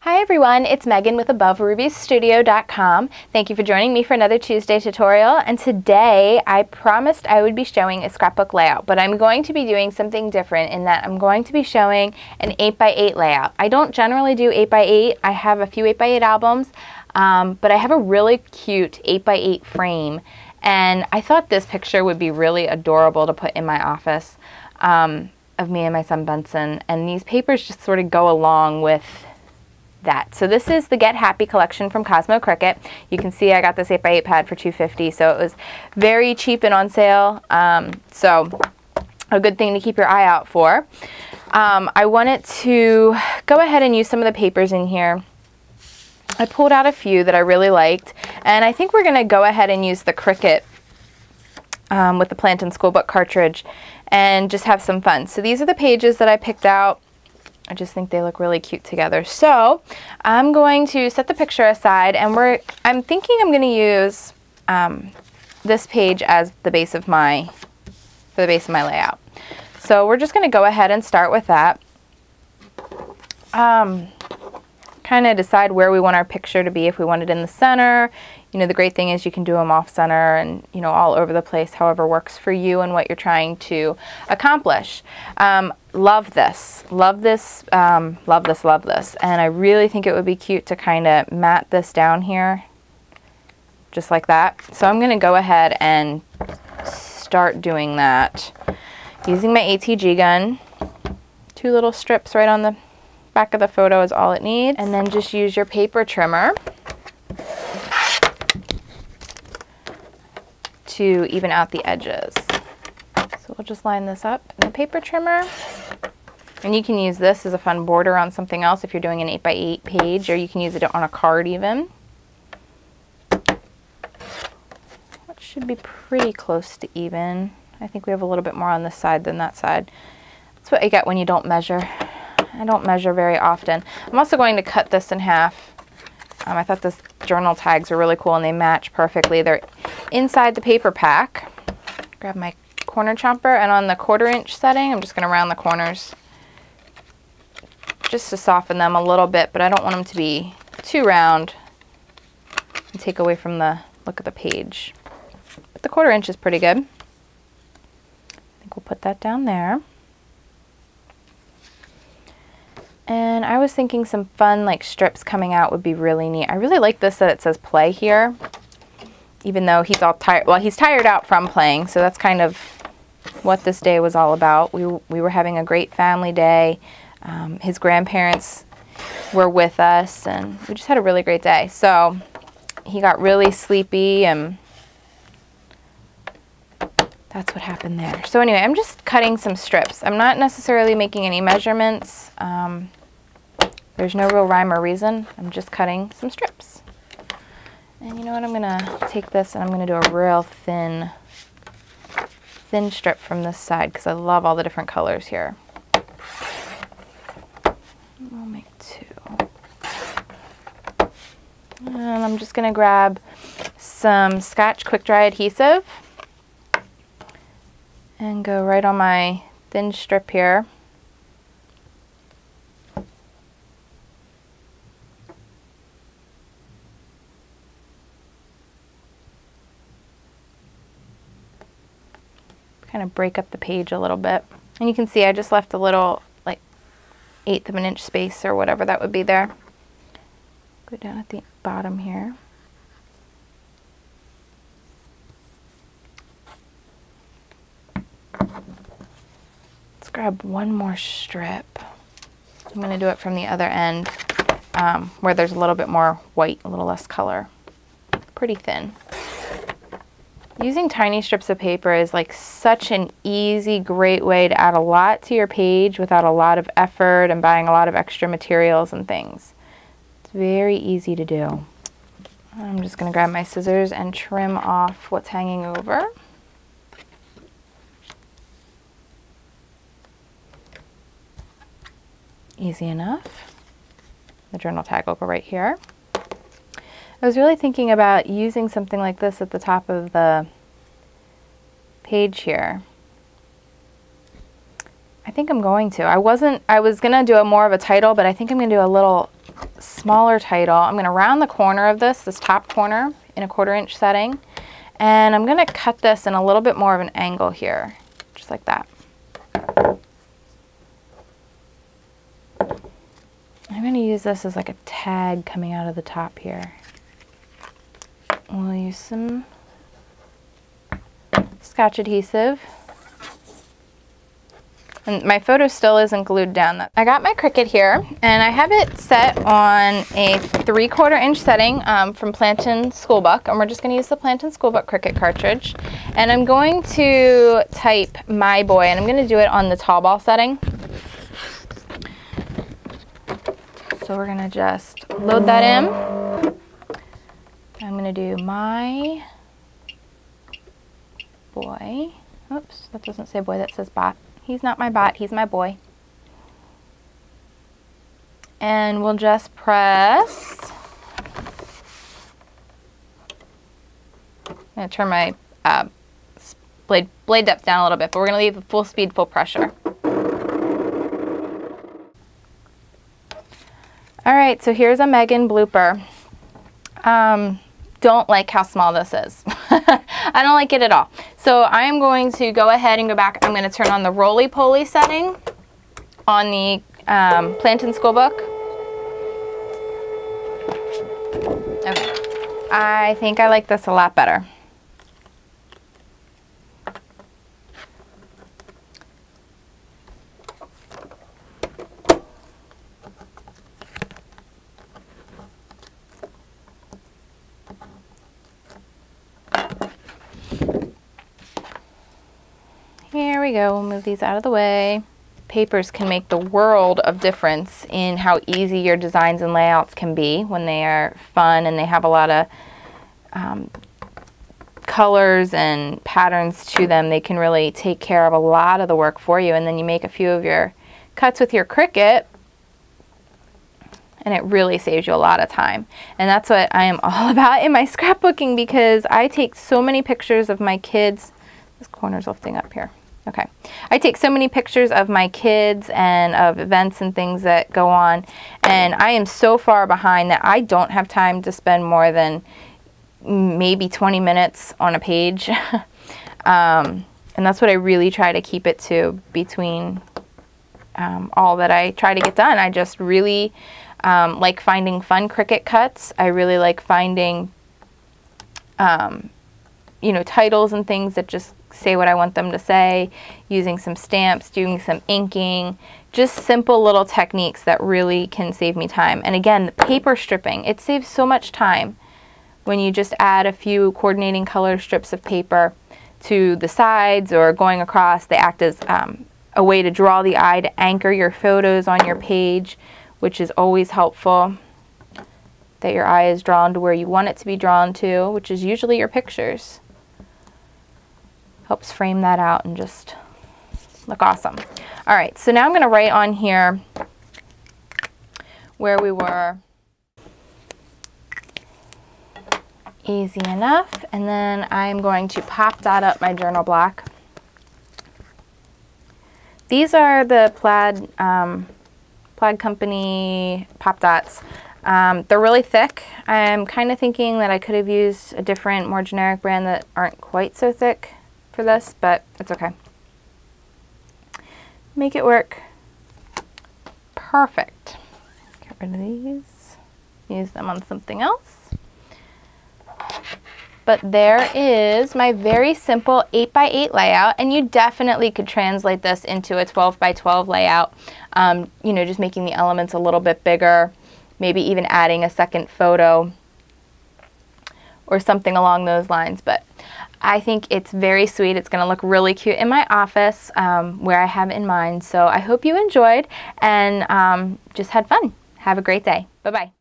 Hi everyone, it's Megan with AboveRubyStudio.com. Thank you for joining me for another Tuesday tutorial, and today I promised I would be showing a scrapbook layout, but I'm going to be doing something different in that I'm going to be showing an 8x8 layout. I don't generally do 8x8. I have a few 8x8 albums, but I have a really cute 8x8 frame, and I thought this picture would be really adorable to put in my office of me and my son Benson, and these papers just sort of go along with that. So this is the Get Happy collection from Cosmo Cricut. You can see I got this 8x8 pad for $2.50, so it was very cheap and on sale. So a good thing to keep your eye out for. I wanted to go ahead and use some of the papers in here. I pulled out a few that I really liked, and I think we're going to go ahead and use the Cricut with the Plant and Schoolbook cartridge and just have some fun. So these are the pages that I picked out. I just think they look really cute together. So I'm going to set the picture aside, and I'm thinking I'm going to use this page as the base of my layout. So we're just going to go ahead and start with that. Kind of decide where we want our picture to be, if we want it in the center. You know, the great thing is you can do them off center and, you know, all over the place, however works for you and what you're trying to accomplish. Love this, love this, love this, love this. And I really think it would be cute to kind of mat this down here, just like that. So I'm going to go ahead and start doing that. Using my ATG gun, 2 little strips right on the back of the photo is all it needs. And then just use your paper to even out the edges. So we'll just line this up in the paper trimmer. And you can use this as a fun border on something else if you're doing an 8x8 page, or you can use it on a card even. It should be pretty close to even. I think we have a little bit more on this side than that side. That's what you get when you don't measure. I don't measure very often. I'm also going to cut this in half. I thought this journal tags are really cool and they match perfectly. They're inside the paper pack. Grab my corner chomper, and on the 1/4 inch setting, I'm just going to round the corners just to soften them a little bit, but I don't want them to be too round and take away from the look of the page. But the 1/4 inch is pretty good. I think we'll put that down there. And I was thinking some fun like strips coming out would be really neat. I really like this that it says play here, even though he's all tired. Well, he's tired out from playing, so that's kind of what this day was all about. We were having a great family day. His grandparents were with us, and we just had a really great day. So he got really sleepy, and that's what happened there. So anyway, I'm just cutting some strips. I'm not necessarily making any measurements. There's no real rhyme or reason. I'm just cutting some strips. And you know what? I'm going to take this and I'm going to do a real thin strip from this side because I love all the different colors here. I'll make 2. And I'm just going to grab some Scotch Quick Dry adhesive and go right on my thin strip here. Kind of break up the page a little bit. And you can see I just left a little like 1/8 of an inch space or whatever that would be there. Go down at the bottom here. Let's grab one more strip. I'm going to do it from the other end where there's a little bit more white, a little less color. Pretty thin. Using tiny strips of paper is like such an easy, great way to add a lot to your page without a lot of effort and buying a lot of extra materials and things. It's very easy to do. I'm just going to grab my scissors and trim off what's hanging over. Easy enough. The journal tag will go right here. I was really thinking about using something like this at the top of the page here. I think I'm going to. I was gonna do a more of a title, but I think I'm gonna do a little smaller title. I'm gonna round the corner of this top corner in a 1/4 inch setting, and I'm gonna cut this in a little bit more of an angle here, just like that. I'm gonna use this as like a tag coming out of the top here. We'll use some Scotch adhesive. And my photo still isn't glued down. I got my Cricut here, and I have it set on a 3/4 inch setting from Plantin Schoolbook, and we're just going to use the Plantin Schoolbook Cricut cartridge. And I'm going to type My Boy, and I'm going to do it on the tall ball setting. So we're going to just load that in. I'm going to do My Boy. Oops, that doesn't say boy, that says bot. He's not my bot, he's my boy. And we'll just press. I'm going to turn my blade depth down a little bit, but we're going to leave it full speed, full pressure. All right, so here's a Megan blooper. Don't like how small this is. I don't like it at all. So I am going to go ahead and go back. I'm going to turn on the roly-poly setting on the Plantin Schoolbook. Okay. I think I like this a lot better. Here we go, we'll move these out of the way. Papers can make the world of difference in how easy your designs and layouts can be when they are fun and they have a lot of colors and patterns to them. They can really take care of a lot of the work for you, and then you make a few of your cuts with your Cricut and it really saves you a lot of time. And that's what I am all about in my scrapbooking, because I take so many pictures of my kids. This corner's lifting up here. Okay. I take so many pictures of my kids and of events and things that go on, and I am so far behind that I don't have time to spend more than maybe 20 minutes on a page. And that's what I really try to keep it to between all that I try to get done. I just really like finding fun Cricut cuts. I really like finding you know, titles and things that just say what I want them to say, using some stamps, doing some inking, just simple little techniques that really can save me time. And again, the paper stripping, it saves so much time when you just add a few coordinating color strips of paper to the sides or going across. They act as a way to draw the eye, to anchor your photos on your page, which is always helpful, that your eye is drawn to where you want it to be drawn to, which is usually your pictures. Helps frame that out and just look awesome. All right, so now I'm going to write on here where we were. Easy enough. And then I'm going to pop dot up my journal block. These are the Plaid Company pop dots. They're really thick. I'm kind of thinking that I could have used a different, more generic brand that aren't quite so thick for this, but it's okay. Make it work. Perfect. Get rid of these. Use them on something else. But there is my very simple 8x8 layout, and you definitely could translate this into a 12x12 layout. You know, just making the elements a little bit bigger, maybe even adding a second photo or something along those lines. But I think it's very sweet. It's going to look really cute in my office where I have it in mind. So I hope you enjoyed and just had fun. Have a great day. Bye-bye.